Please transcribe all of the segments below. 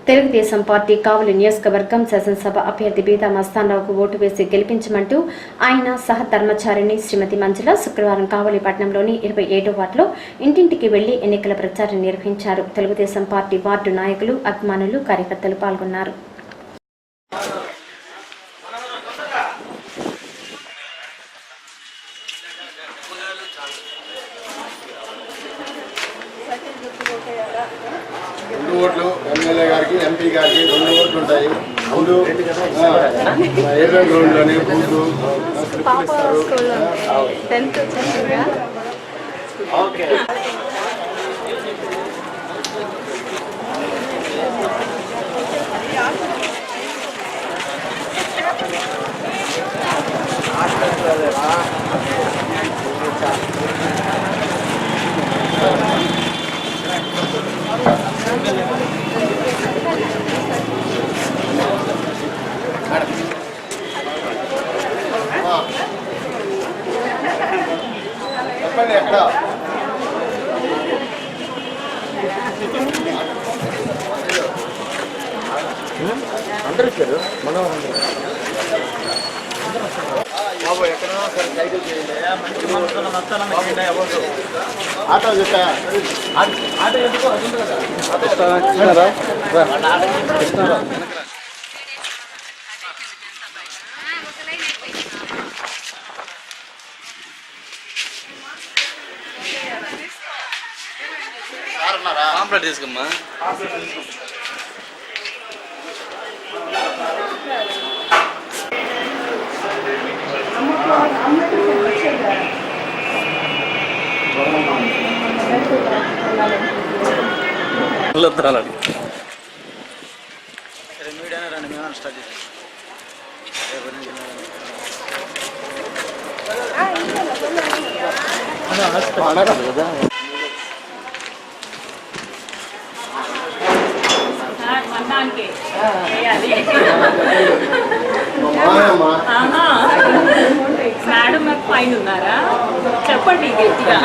Telugu Desam party కావలి నియోజకవర్గం శాసనసభ అభ్యర్థి బీదా మస్తానరావుకు ఓటు వేసి గెలిపించమంటూ ఆయన సహధర్మచారిణి శ్రీమతి మంజుల శుక్రవారం కావలి పట్టణంలోని 27వ వార్డులో ఇంటింటికి వెళ్లి ఎన్నికల ప్రచారం నిర్వహించారు. తెలుగుదేశం పార్టీ వార్డు నాయకులు, అభిమానులు, కార్యకర్తలు పాల్గొన్నారు. రెండు ఓట్లు ఎమ్మెల్యే గారికి, ఎంపీ గారికి 2 ఓట్లు ఉంటాయి. ముందు ఏజెంట్ రోడ్లోని బూట్లు చెప్పండి. ఎక్కడ అందరూ ఇచ్చారు మనం బాబు ఎక్కడైనా సరే సైకిల్ చేయండి. ఆటో చెప్పా ఆటో ఎందుకు ఇస్తున్నారా? పాంప్లెట్ తీసుకోమ్మా. మీడియానే రండి, మేము స్టార్ట్ చేస్తాం. మేడం నాకు పైన ఉన్నారా? చెప్పండి గట్టిగా.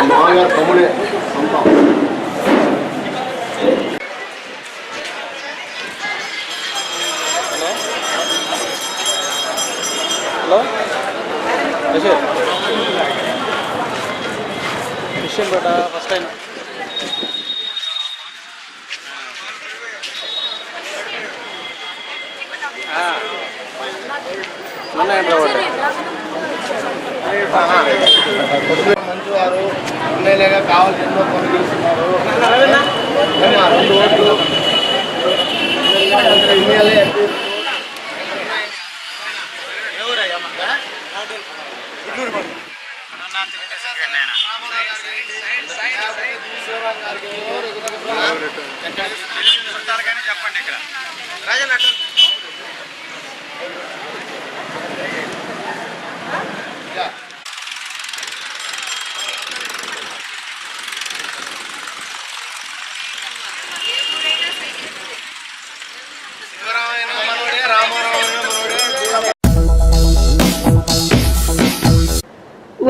హలో విషయం బేట ఫస్ట్ టైం మంచి వారు ఎమ్మెల్యేగా కావాల్సిన పనులు చేస్తున్నారు. 2 ఓట్లు ఎమ్మెల్యే చెప్పండి. ఇక్కడ రాజన్న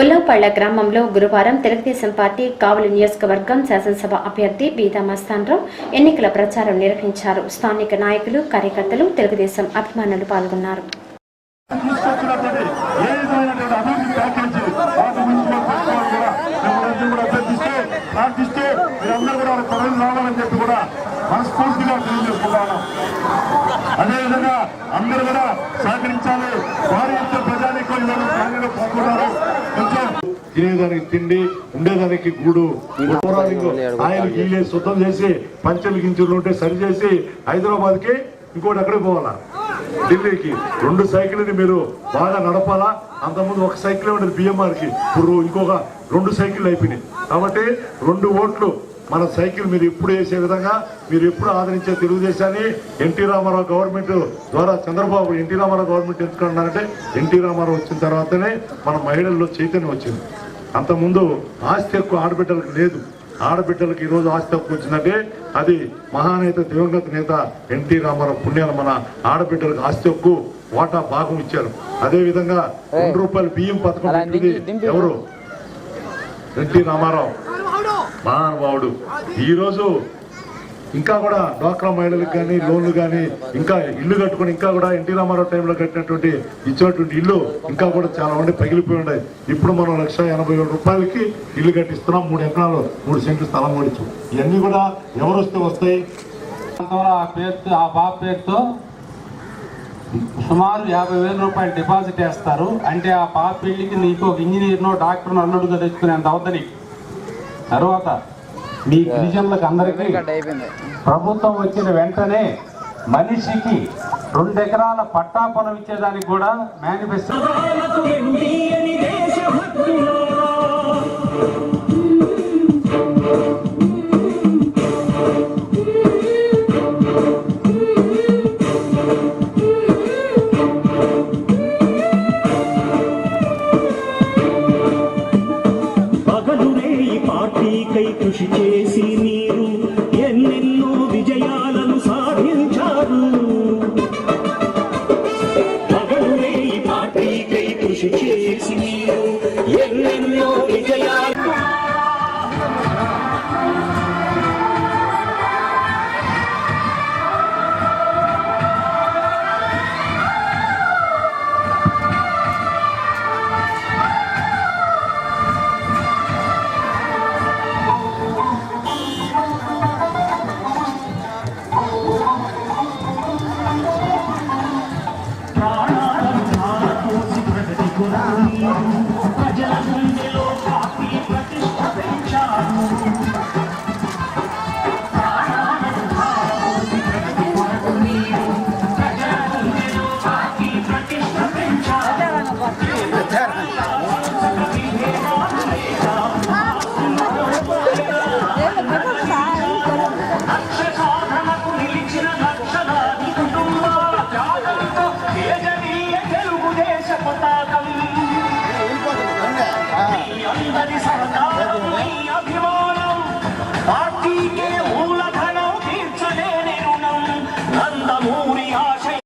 ఉల్లపళ్ల గ్రామంలో గురువారం తెలుగుదేశం పార్టీ కావలి నియోజకవర్గం శాసనసభ అభ్యర్థి బీదా మస్తానరావు ఎన్నికల ప్రచారం నిర్వహించారు. స్థానిక నాయకులు, కార్యకర్తలు, తెలుగుదేశం అభిమానులు పాల్గొన్నారు. అదేవిధంగా అందరూ కూడా సహకరించాలి. వారి యొక్క ప్రజానీకం పాల్గొన్నారు. కొంచెం తినేదానికి తిండి, ఉండేదానికి గూడు, ఆయన గీలే శుద్ధం చేసి పంచలు గించులు ఉంటే సరి చేసి హైదరాబాద్కి ఇంకోటి అక్కడికి పోవాలా, ఢిల్లీకి 2 సైకిల్ని మీరు బాగా నడపాలా. అంతకుముందు 1 సైకిల్ ఉండేది బిఎంఆర్కి, ఇప్పుడు ఇంకొక 2 సైకిళ్ళు అయిపోయినాయి. కాబట్టి 2 ఓట్లు మన సైకిల్ మీరు ఎప్పుడు వేసే విధంగా మీరు ఎప్పుడు ఆదరించే తెలుగుదేశాన్ని ఎన్టీ రామారావు గవర్నమెంట్ ద్వారా Chandrababu NT Ramarao government ఎందుకున్నారంటే NT Ramarao వచ్చిన తర్వాతనే మన మహిళల్లో చైతన్యం వచ్చింది. అంతకుముందు ఆస్తి ఎక్కువ ఆడబిడ్డలకు లేదు. ఆడబిడ్డలకు ఈరోజు ఆస్తి హక్కు వచ్చిందంటే అది మహానేత దివంగత నేత ఎన్టీ రామారావు పుణ్యాలు మన ఆడబిడ్డలకు ఆస్తి హక్కు వాటా భాగం ఇచ్చారు. అదేవిధంగా ₹2 బియ్యం పథకం ఎవరు? ఎన్టీ రామారావు మహానుభావుడు. ఈరోజు ఇంకా కూడా డ్వాక్రా మహిళలకు కానీ లోన్లు కానీ ఇంకా ఇల్లు కట్టుకుని ఇంకా కూడా ఎన్టీ రామారావు టైంలో కట్టినటువంటి ఇచ్చేటువంటి ఇల్లు ఇంకా కూడా చాలా మంది పగిలిపోయి ఉన్నాయి. ఇప్పుడు మనం 1,80,000 రూపాయలకి ఇల్లు కట్టిస్తున్నాం. 3 ఎకరాలు 3 సెంట్లు స్థలం కొనిచ్చు. ఇవన్నీ కూడా ఎవరు వస్తే వస్తాయి. ఆ బాబు పేరుతో సుమారు 50,000 రూపాయలు డిపాజిట్ వేస్తారు. అంటే ఆ పాప పెళ్లికి నీకు ఒక ఇంజనీర్నో డాక్టర్నో అల్లుడుగా తెచ్చుకునేంత అవుతుంది. తర్వాత మీ గిరిజనులకు అందరికీ ప్రభుత్వం వచ్చిన వెంటనే మనిషికి 2 ఎకరాల పట్టా పొలం ఇచ్చేదానికి కూడా మేనిఫెస్టో కృషి చేసి మీరు ఎన్నెన్నో విజయాలను సాధించారు. పగలురే ఈ పార్టీకై కృషి చేసి మీరు ఎన్నెన్నో విజయాలు. ప్రజల గుండెలో పార్టీ ప్రతిష్ట పెంచారు. ప్రజల గుండెలో పార్టీ ప్రతిష్ట పెంచారు. లక్ష్య సాధనకు నిలిచిన లక్షలాది కుటుంబాల త్యాగంతో తేజనీయ తెలుగుదేశ పతాకం. అందరి సహకారం మీ అభిమానం పార్టీకే మూలధనం తీర్చలేని రుణం నందమూరి ఆశయం.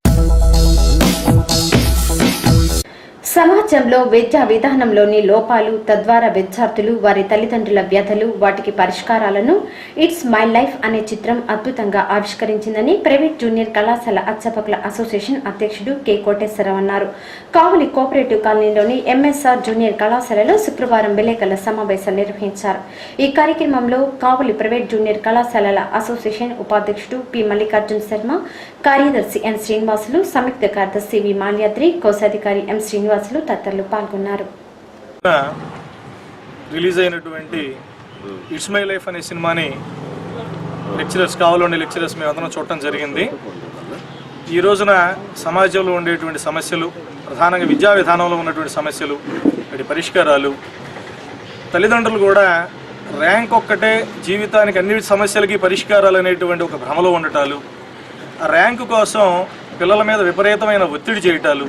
సమాజంలో విద్యా విధానంలోని లోపాలు, తద్వారా విద్యార్థులు వారి తల్లిదండ్రుల వ్యధలు, వాటికి పరిష్కారాలను ఇట్స్ మై లైఫ్ అనే చిత్రం అద్భుతంగా ఆవిష్కరించిందని ప్రైవేట్ జూనియర్ కళాశాల అధ్యాపకుల అసోసియేషన్ అధ్యక్షుడు కె కోటేశ్వరరావు అన్నారు. కావలి కోఆపరేటివ్ కాలనీలోని ఎంఎస్ఆర్ జూనియర్ కళాశాలలో శుక్రవారం విలేకరుల సమావేశం నిర్వహించారు. ఈ కార్యక్రమంలో కావలి ప్రైవేట్ జూనియర్ కళాశాలల అసోసియేషన్ ఉపాధ్యక్షుడు పి మల్లికార్జున శర్మ, కార్యదర్శి ఎన్ శ్రీనివాసులు, సంయుక్త కార్యదర్శి వి మాల్యాద్రి, కోశాధికారి ఎం శ్రీనివాసులు తదితరులు పాల్గొన్నారు. రిలీజ్ అయినటువంటి ఇట్స్ మై లైఫ్ అనే సినిమాని లెక్చరర్స్ కావాలండి లెక్చరర్స్ మేమందరం చూడటం జరిగింది. ఈ రోజున సమాజంలో ఉండేటువంటి సమస్యలు, ప్రధానంగా విద్యా విధానంలో ఉన్నటువంటి సమస్యలు, వాటి పరిష్కారాలు, తల్లిదండ్రులు కూడా ర్యాంక్ ఒక్కటే జీవితానికి అన్ని సమస్యలకి పరిష్కారాలు అనేటువంటి ఒక భ్రమలో ఉండటాలు, ఆ ర్యాంకు కోసం పిల్లల మీద విపరీతమైన ఒత్తిడి చేయటాలు,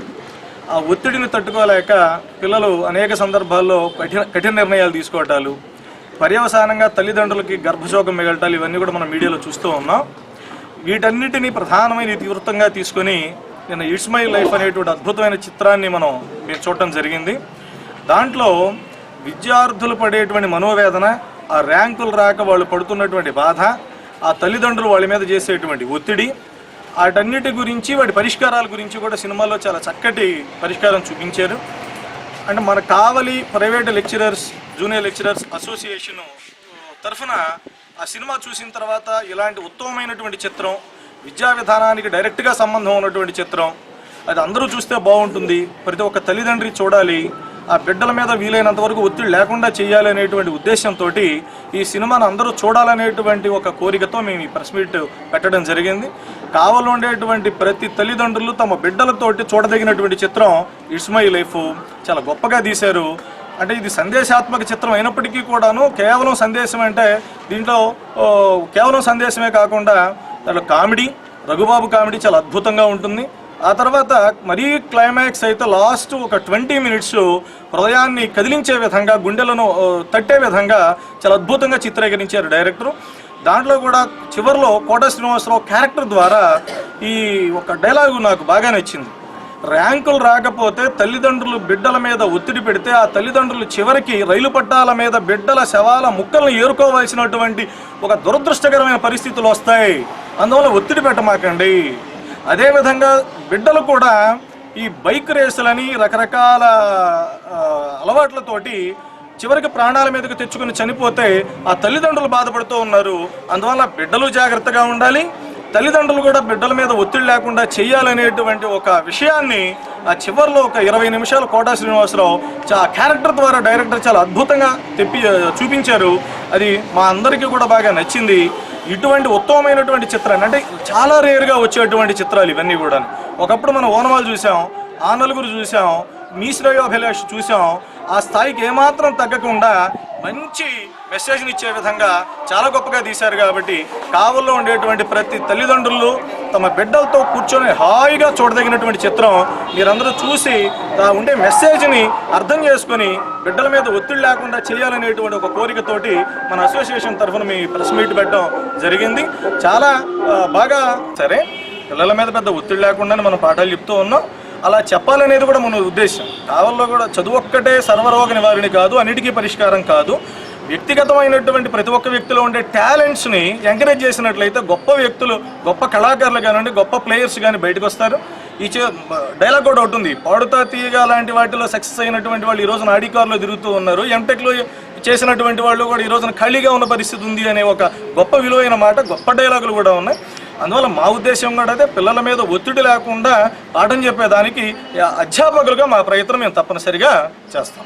ఆ ఒత్తిడిని తట్టుకోలేక పిల్లలు అనేక సందర్భాల్లో కఠిన నిర్ణయాలు తీసుకోవటాలు, పర్యవసానంగా తల్లిదండ్రులకి గర్భశోకం మిగలటాలు, ఇవన్నీ కూడా మనం మీడియాలో చూస్తూ ఉన్నాం. వీటన్నిటినీ ప్రధానమైన ఇతివృత్తంగా తీసుకొని నిన్న ఇట్స్ మై లైఫ్ అనేటువంటి అద్భుతమైన చిత్రాన్ని మేము చూడటం జరిగింది. దాంట్లో విద్యార్థులు పడేటువంటి మనోవేదన, ఆ ర్యాంకులు రాక వాళ్ళు పడుతున్నటువంటి బాధ, ఆ తల్లిదండ్రులు వాళ్ళ మీద చేసేటువంటి ఒత్తిడి, వాటన్నిటి గురించి వాటి పరిష్కారాల గురించి కూడా సినిమాలో చాలా చక్కటి పరిష్కారం చూపించారు. అంటే మన Kavali private lecturers junior lecturers association తరఫున ఆ సినిమా చూసిన తర్వాత ఇలాంటి ఉత్తమమైనటువంటి చిత్రం, విద్యా విధానానికి డైరెక్ట్గా సంబంధం ఉన్నటువంటి చిత్రం, అది అందరూ చూస్తే బాగుంటుంది, ప్రతి ఒక్క తల్లిదండ్రి చూడాలి, ఆ బిడ్డల మీద వీలైనంత వరకు ఒత్తిడి లేకుండా చేయాలి అనేటువంటి ఉద్దేశంతో ఈ సినిమాను అందరూ చూడాలనేటువంటి ఒక కోరికతో మేము ఈ ప్రెస్ మీట్ పెట్టడం జరిగింది. కావలి ఉండేటువంటి ప్రతి తల్లిదండ్రులు తమ బిడ్డలతోటి చూడదగినటువంటి చిత్రం ఇట్స్ మై లైఫ్ చాలా గొప్పగా తీశారు. అంటే ఇది సందేశాత్మక చిత్రం అయినప్పటికీ కూడాను కేవలం సందేశం అంటే దీంట్లో కేవలం సందేశమే కాకుండా దాంట్లో కామెడీ, రఘుబాబు కామెడీ చాలా అద్భుతంగా ఉంటుంది. ఆ తర్వాత మరీ క్లైమాక్స్ అయితే లాస్ట్ ఒక 20 మినిట్స్ హృదయాన్ని కదిలించే విధంగా, గుండెలను తట్టే విధంగా చాలా అద్భుతంగా చిత్రీకరించారు డైరెక్టరు. దాంట్లో కూడా చివరిలో కోట శ్రీనివాసరావు క్యారెక్టర్ ద్వారా ఈ ఒక డైలాగు నాకు బాగా నచ్చింది. ర్యాంకులు రాకపోతే తల్లిదండ్రులు బిడ్డల మీద ఒత్తిడి పెడితే ఆ తల్లిదండ్రులు చివరికి రైలు పట్టాల మీద బిడ్డల శవాల ముక్కలను ఏరుకోవాల్సినటువంటి ఒక దురదృష్టకరమైన పరిస్థితులు వస్తాయి. అందువల్ల ఒత్తిడి పెట్టమాకండి. అదేవిధంగా బిడ్డలు కూడా ఈ బైక్ రేసులని రకరకాల అలవాట్లతోటి చివరికి ప్రాణాల మీదకు తెచ్చుకుని చనిపోతే ఆ తల్లిదండ్రులు బాధపడుతూ ఉన్నారు. అందువల్ల బిడ్డలు జాగ్రత్తగా ఉండాలి, తల్లిదండ్రులు కూడా బిడ్డల మీద ఒత్తిడి లేకుండా చేయాలనేటువంటి ఒక విషయాన్ని ఆ చివరిలో ఒక 20 నిమిషాలు కోటా శ్రీనివాసరావు క్యారెక్టర్ ద్వారా డైరెక్టర్ చాలా అద్భుతంగా చూపించారు. అది మా అందరికీ కూడా బాగా నచ్చింది. ఇటువంటి ఉత్తమమైనటువంటి చిత్రాన్ని, అంటే చాలా రేరుగా వచ్చేటువంటి చిత్రాలు ఇవన్నీ కూడా. ఒకప్పుడు మనం ఓనమాలు చూసాం, ఆ నలుగురు చూసాం, మీ శ్రేయోభిలాష్ చూసాం. ఆ స్థాయికి ఏమాత్రం తగ్గకుండా మంచి మెసేజ్ని ఇచ్చే విధంగా చాలా గొప్పగా తీశారు. కాబట్టి కావల్లో ఉండేటువంటి ప్రతి తల్లిదండ్రులు తమ బిడ్డలతో కూర్చొని హాయిగా చూడదగినటువంటి చిత్రం. మీరందరూ చూసి ఉండే మెసేజ్ని అర్థం చేసుకొని బిడ్డల మీద ఒత్తిడి లేకుండా చేయాలనేటువంటి ఒక కోరికతోటి మన అసోసియేషన్ తరఫున మీ ప్రెస్ మీట్ పెట్టడం జరిగింది. చాలా బాగా సరే, పిల్లల మీద పెద్ద ఒత్తిడి లేకుండా మనం పాఠాలు చెప్తూ ఉన్నాం. అలా చెప్పాలనేది కూడా మన ఉద్దేశం. కావల్లో కూడా చదువు ఒక్కటే సర్వరోగ నివారణ కాదు, అన్నిటికీ పరిష్కారం కాదు. వ్యక్తిగతమైనటువంటి ప్రతి ఒక్క వ్యక్తిలో ఉండే టాలెంట్స్ని ఎంకరేజ్ చేసినట్లయితే గొప్ప వ్యక్తులు, గొప్ప కళాకారులు కానివ్వండి, గొప్ప ప్లేయర్స్ కానీ బయటకు వస్తారు. ఈ డైలాగ్ కూడా ఉంటుంది, పాడుతా తీయగా లాంటి వాటిలో సక్సెస్ అయినటువంటి వాళ్ళు ఈ రోజున ఆడి కార్లో తిరుగుతూ ఉన్నారు, ఎంటెక్లో చేసినటువంటి వాళ్ళు కూడా ఈ రోజున ఖాళీగా ఉన్న పరిస్థితి ఉంది అనే ఒక గొప్ప విలువైన మాట, గొప్ప డైలాగులు కూడా ఉన్నాయి. అందువల్ల మా ఉద్దేశం కూడా అదే, పిల్లల మీద ఒత్తిడి లేకుండా పాఠం చెప్పేదానికి అధ్యాపకులుగా మా ప్రయత్నం మేము తప్పనిసరిగా చేస్తాం.